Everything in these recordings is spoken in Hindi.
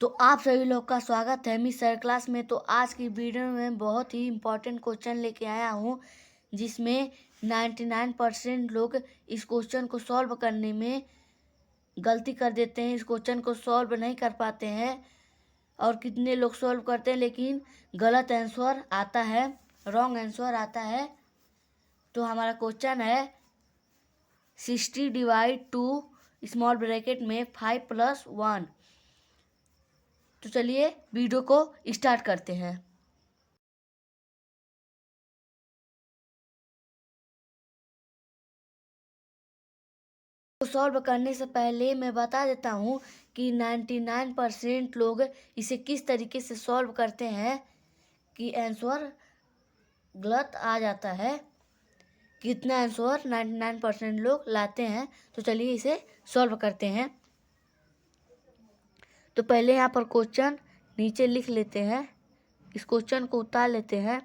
तो आप सभी लोग का स्वागत है मिस सर क्लास में। तो आज की वीडियो में बहुत ही इम्पोर्टेंट क्वेश्चन लेके आया हूँ, जिसमें 99% लोग इस क्वेश्चन को सॉल्व करने में गलती कर देते हैं, इस क्वेश्चन को सॉल्व नहीं कर पाते हैं। और कितने लोग सॉल्व करते हैं लेकिन गलत आंसर आता है, रॉन्ग आंसर आता है। तो हमारा क्वेश्चन है 60 डिवाइड टू स्मॉल ब्रैकेट में 5+1। तो चलिए वीडियो को स्टार्ट करते हैं। तो सॉल्व करने से पहले मैं बता देता हूँ कि 99% लोग इसे किस तरीके से सॉल्व करते हैं कि आंसर गलत आ जाता है। कितना आंसर 99% लोग लाते हैं। तो चलिए इसे सॉल्व करते हैं। तो पहले यहाँ पर क्वेश्चन नीचे लिख लेते हैं, इस क्वेश्चन को उतार लेते हैं।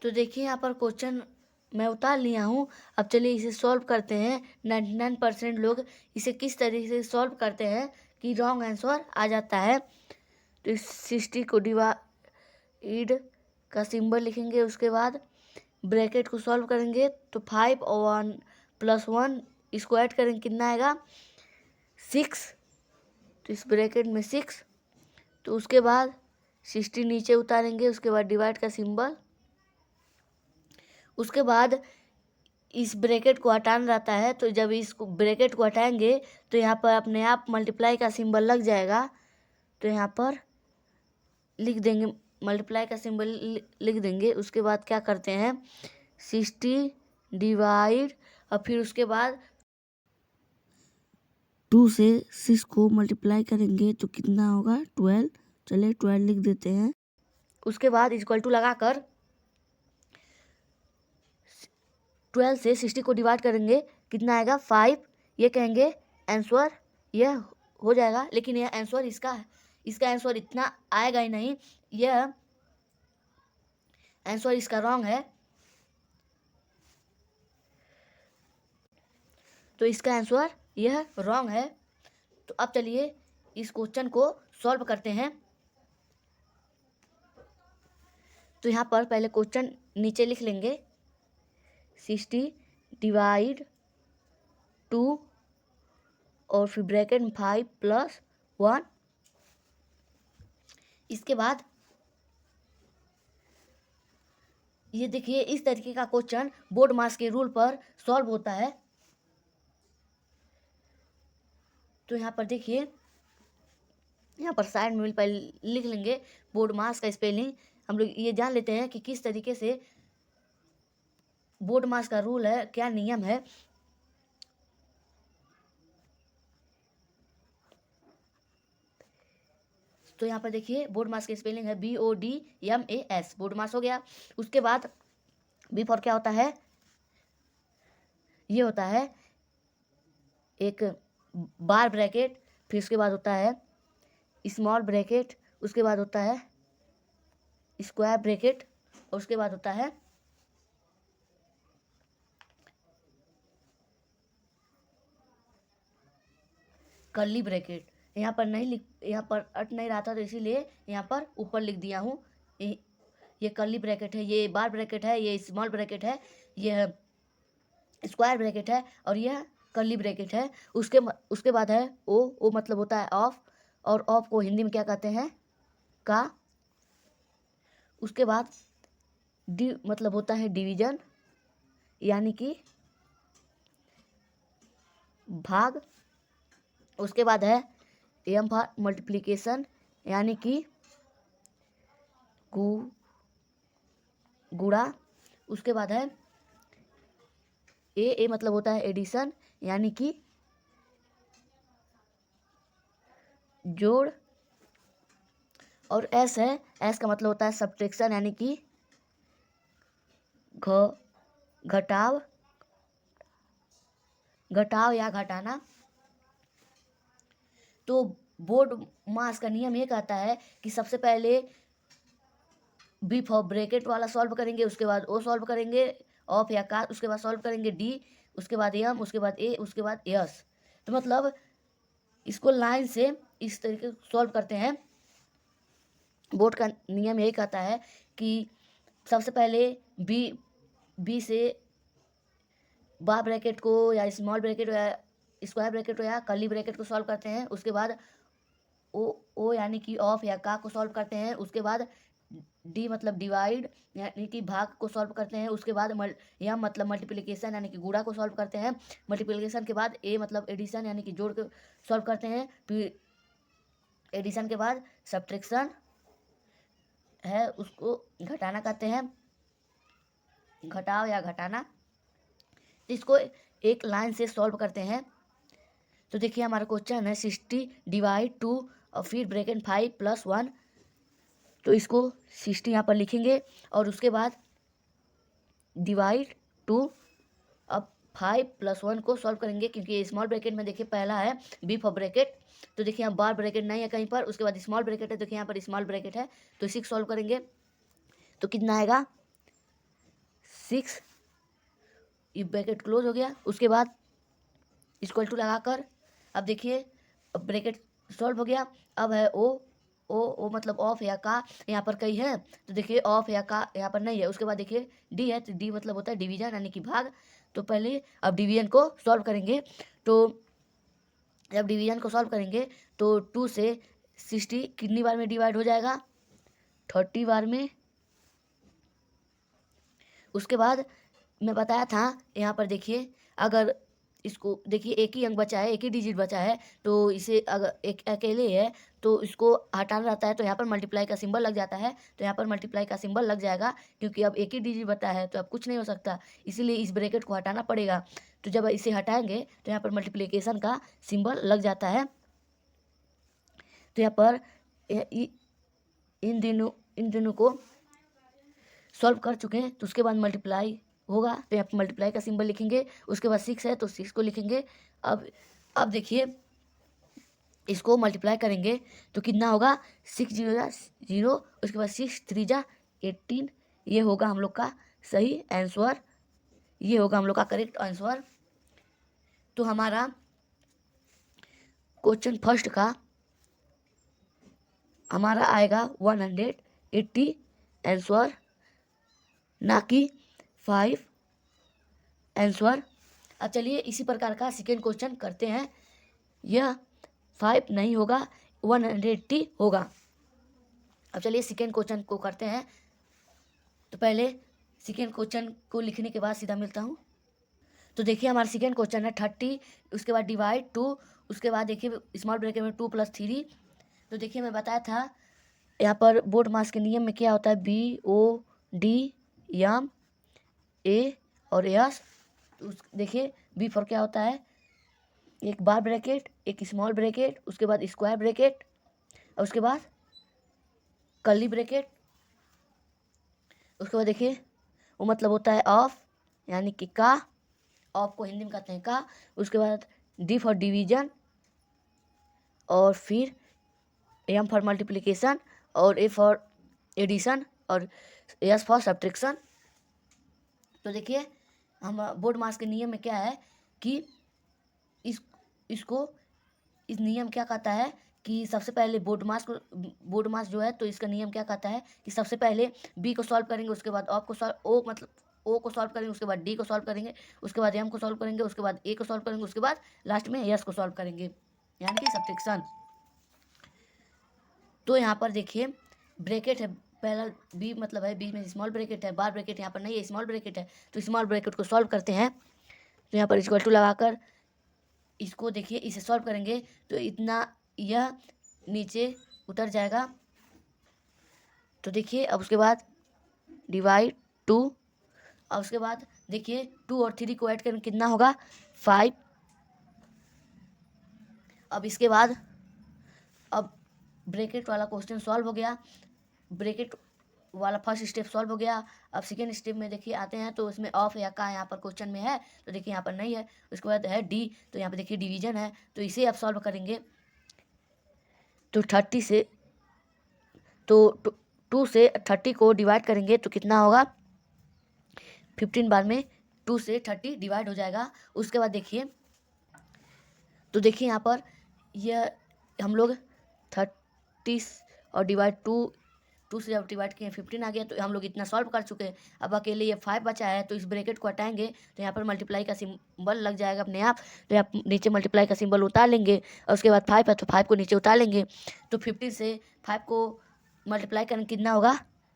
तो देखिए यहाँ पर क्वेश्चन मैं उतार लिया हूँ। अब चलिए इसे सॉल्व करते हैं। 99% लोग इसे किस तरीके से सॉल्व करते हैं कि रॉन्ग आंसर आ जाता है। तो इस 60 को डिवाइड का सिंबल लिखेंगे, उसके बाद ब्रैकेट को सॉल्व करेंगे। तो 5 और 1+1 इसको ऐड करेंगे, कितना आएगा 6। तो इस ब्रैकेट में 6। तो उसके बाद 60 नीचे उतारेंगे, उसके बाद डिवाइड का सिंबल। उसके बाद इस ब्रैकेट को हटाना रहता है। तो जब इस ब्रैकेट को हटाएंगे तो यहाँ पर अपने आप मल्टीप्लाई का सिंबल लग जाएगा। तो यहाँ पर लिख देंगे, मल्टीप्लाई का सिंबल लिख देंगे। उसके बाद क्या करते हैं 60 डिवाइड, और फिर उसके बाद 2 से 6 को मल्टीप्लाई करेंगे तो कितना होगा 12। चलिए 12 लिख देते हैं। उसके बाद इक्वल टू लगाकर 12 से 60 को डिवाइड करेंगे, कितना आएगा 5। ये कहेंगे आंसर यह हो जाएगा, लेकिन यह आंसर इसका आंसर इतना आएगा ही नहीं। यह आंसर इसका रॉन्ग है। तो इसका आंसर यह रॉन्ग है। तो अब चलिए इस क्वेश्चन को सॉल्व करते हैं। तो यहाँ पर पहले क्वेश्चन नीचे लिख लेंगे, 60 डिवाइड 2 और फिर ब्रैकेट में 5+1। इसके बाद ये देखिए इस तरीके का क्वेश्चन बोर्ड मास के रूल पर सॉल्व होता है। तो यहाँ पर देखिए, यहाँ पर साइड में पहले लिख लेंगे बोर्ड मास का स्पेलिंग। हम लोग ये जान लेते हैं कि किस तरीके से बोर्ड मास का रूल है, क्या नियम है। तो यहाँ पर देखिए बोर्ड मास की स्पेलिंग है BODMAS, बोर्ड मास हो गया। उसके बाद बी फॉर क्या होता है, ये होता है एक बार ब्रैकेट, फिर उसके बाद होता है स्मॉल ब्रैकेट, उसके बाद होता है स्क्वायर ब्रैकेट, और उसके बाद होता है कर्ली ब्रैकेट। यहाँ पर अट नहीं रहा था, तो इसीलिए यहाँ पर ऊपर लिख दिया हूँ। ये कर्ली ब्रैकेट है, ये बार ब्रैकेट है, ये स्मॉल ब्रैकेट है, ये स्क्वायर ब्रैकेट है, और यह कर्ली ब्रैकेट है। उसके बाद है ओ मतलब होता है ऑफ, और ऑफ को हिंदी में क्या कहते हैं का। उसके बाद डी मतलब होता है डिवीजन, यानी कि भाग। उसके बाद है एम फॉर मल्टीप्लिकेशन, यानी कि गुणा। उसके बाद है ए मतलब होता है एडिशन, यानी कि जोड़। और एस है, एस का मतलब होता है सब्ट्रैक्शन, यानी कि घटाव या घटाना। तो बोर्ड मास का नियम ये कहता है कि सबसे पहले बी फॉर ब्रैकेट वाला सॉल्व करेंगे, उसके बाद ओ सॉल्व करेंगे, ऑफ या का, उसके बाद सॉल्व करेंगे डी, उसके बाद एम, उसके बाद ए, उसके बाद यस। तो मतलब इसको लाइन से इस तरीके से सॉल्व करते हैं। बोर्ड का नियम यही कहता है कि सबसे पहले बी से बार ब्रैकेट को या स्मॉल ब्रैकेट या स्क्वायर ब्रैकेट या कर्ली ब्रैकेट को सॉल्व करते हैं। उसके बाद ओ यानी कि ऑफ या का को सॉल्व करते हैं। उसके बाद डी मतलब डिवाइड यानी कि भाग को सॉल्व करते हैं। उसके बाद एम मतलब मल्टीप्लिकेशन यानी कि गुणा को सॉल्व करते हैं। मल्टीप्लिकेशन के बाद ए मतलब एडिशन यानी कि जोड़ को सॉल्व करते हैं। फिर एडिशन के बाद सब्ट्रैक्शन है उसको घटाना कहते हैं, घटाओ या घटाना। तो इसको एक लाइन से सॉल्व करते हैं। तो देखिए हमारा क्वेश्चन है 60 डिवाइड 2 और फिर ब्रैकेट 5 + 1। तो इसको 60 यहाँ पर लिखेंगे और उसके बाद डिवाइड 2, अब 5 + 1 को सॉल्व करेंगे क्योंकि स्मॉल ब्रैकेट में देखिए पहला है बी फॉर ब्रैकेट। तो देखिए यहाँ बार ब्रैकेट नहीं है कहीं पर, उसके बाद स्मॉल ब्रैकेट है, देखिए यहाँ पर स्मॉल ब्रैकेट है। तो 6 सॉल्व करेंगे तो कितना आएगा 6, ये ब्रैकेट क्लोज हो गया। उसके बाद इक्वल टू लगाकर अब देखिए अब ब्रैकेट सॉल्व हो गया। अब है ओ मतलब ऑफ या का, यहाँ पर कई है तो देखिए ऑफ या का यहाँ पर नहीं है। उसके बाद देखिए डी है, तो डी मतलब होता है डिवीजन यानी कि भाग। तो पहले अब डिवीजन को सॉल्व करेंगे। तो जब डिवीजन को सॉल्व करेंगे तो 2 से 60 कितनी बार में डिवाइड हो जाएगा 30 बार में। उसके बाद मैं बताया था यहाँ पर देखिए अगर इसको देखिए एक ही अंक बचा है, एक ही डिजिट बचा है, तो इसे अगर एक अकेले है तो इसको हटाना रहता है। तो यहाँ पर मल्टीप्लाई का सिंबल लग जाता है, तो यहाँ पर मल्टीप्लाई का सिंबल लग जाएगा क्योंकि अब एक ही डिजिट बचा है तो अब कुछ नहीं हो सकता, इसीलिए इस ब्रैकेट को हटाना पड़ेगा। तो जब इसे हटाएंगे तो यहाँ पर मल्टीप्लिकेशन का सिंबल लग जाता है। तो यहाँ पर इन दोनों को सॉल्व कर चुके हैं। तो उसके बाद मल्टीप्लाई होगा तो यहाँ पर मल्टीप्लाई का सिंबल लिखेंगे। उसके बाद 6 है तो 6 को लिखेंगे। अब देखिए इसको मल्टीप्लाई करेंगे तो कितना होगा 6 0 0, उसके बाद 6 3 18। ये होगा हम लोग का सही आंसर, ये होगा हम लोग का करेक्ट आंसर। तो हमारा क्वेश्चन फर्स्ट का हमारा आएगा 180 आंसर, ना कि 5 आंसर। अब चलिए इसी प्रकार का सेकेंड क्वेश्चन करते हैं। यह 5 नहीं होगा 180 होगा। अब चलिए सेकेंड क्वेश्चन को करते हैं। तो पहले सेकेंड क्वेश्चन को लिखने के बाद सीधा मिलता हूँ। तो देखिए हमारा सेकेंड क्वेश्चन है 30, उसके बाद डिवाइड 2, उसके बाद देखिए स्मॉल ब्रैकेट में 2 + 3। तो देखिए मैं बताया था यहाँ पर बोर्ड मास के नियम में क्या होता है BOD एम ए और एस। तो देखिए बी फॉर क्या होता है एक बार ब्रैकेट, एक स्मॉल ब्रैकेट, उसके बाद स्क्वायर ब्रैकेट और उसके बाद कर्ली ब्रैकेट। उसके बाद देखिए वो मतलब होता है ऑफ यानी कि का, ऑफ को हिंदी में कहते हैं का। उसके बाद डी फॉर डिवीजन और फिर एम फॉर मल्टीप्लिकेशन और ए फॉर एडिशन और एस फॉर सब्ट्रैक्शन। तो देखिए हम बोर्ड मास के नियम में क्या है कि इस नियम क्या कहता है कि सबसे पहले बोर्ड मास जो है, तो इसका नियम क्या कहता है कि सबसे पहले बी को सॉल्व करेंगे, उसके बाद ऑफ को सॉल्व ओ को सॉल्व करेंगे, उसके बाद डी को सॉल्व करेंगे, उसके बाद एम को सॉल्व करेंगे, उसके बाद ए को सॉल्व करेंगे, उसके बाद लास्ट में एस को सॉल्व करेंगे यानी कि सब्ट्रैक्शन। तो यहाँ पर देखिए ब्रैकेट है, पहला बी मतलब है बी में स्मॉल ब्रैकेट है, बार ब्रैकेट यहाँ पर नहीं है, स्मॉल ब्रैकेट है। तो स्मॉल ब्रैकेट को सॉल्व करते हैं। तो यहाँ पर इक्वल टू लगाकर इसको देखिए इसे सॉल्व करेंगे तो इतना यह नीचे उतर जाएगा। तो देखिए अब उसके बाद डिवाइड 2, और उसके बाद देखिए 2 और 3 को ऐड करें कितना होगा 5। अब इसके बाद अब ब्रैकेट वाला क्वेश्चन सॉल्व हो गया, ब्रैकेट वाला फर्स्ट स्टेप सॉल्व हो गया। अब सेकेंड स्टेप में देखिए आते हैं तो इसमें ऑफ या का यहाँ पर क्वेश्चन में है, तो देखिए यहाँ पर नहीं है। उसके बाद है डी, तो यहाँ पर देखिए डिवीजन है, तो इसे अब सॉल्व करेंगे। तो 30 से तो 2 से 30 को डिवाइड करेंगे तो कितना होगा 15 बार में 2 से 30 डिवाइड हो जाएगा। उसके बाद देखिए, तो देखिए यहाँ पर यह हम लोग 30 और डिवाइड 2 से जब डिवाइड किए 15 आ गया, तो हम लोग इतना सॉल्व कर चुके हैं। अब अकेले ये 5 बचा है, तो इस ब्रैकेट को हटाएंगे तो यहाँ पर मल्टीप्लाई का सिंबल लग जाएगा अपने आप। तो यहाँ नीचे मल्टीप्लाई का सिंबल उतार लेंगे और उसके बाद 5 है तो 5 को नीचे उतार लेंगे। तो 15 से 5 को मल्टीप्लाई करने कितना होगा,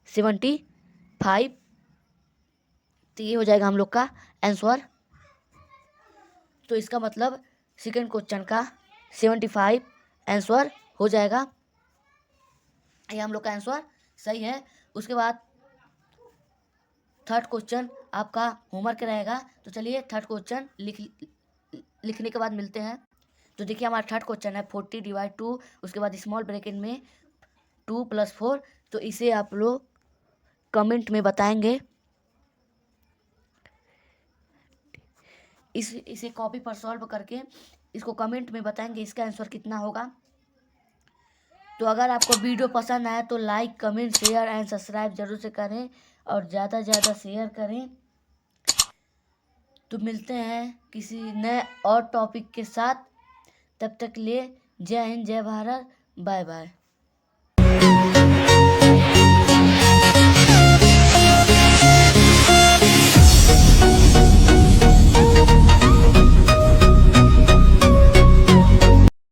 75। तो ये हो जाएगा हम लोग का आंसर। तो इसका मतलब सेकंड क्वेश्चन का 75 आंसर हो जाएगा। ये हम लोग का आंसर सही है। उसके बाद थर्ड क्वेश्चन आपका होमवर्क रहेगा। तो चलिए थर्ड क्वेश्चन लिखने के बाद मिलते हैं। तो देखिए हमारा थर्ड क्वेश्चन है 40 डिवाइड 2, उसके बाद स्मॉल ब्रैकेट में 2 + 4। तो इसे आप लोग कमेंट में बताएंगे। इसे कॉपी पर सॉल्व करके इसको कमेंट में बताएंगे इसका आंसर कितना होगा। तो अगर आपको वीडियो पसंद आए तो like, comment, share and subscribe जरूर से करें और ज़्यादा से ज़्यादा शेयर करें। तो मिलते हैं किसी नए और टॉपिक के साथ। तब तक लिए जय हिंद, जय भारत, बाय बाय।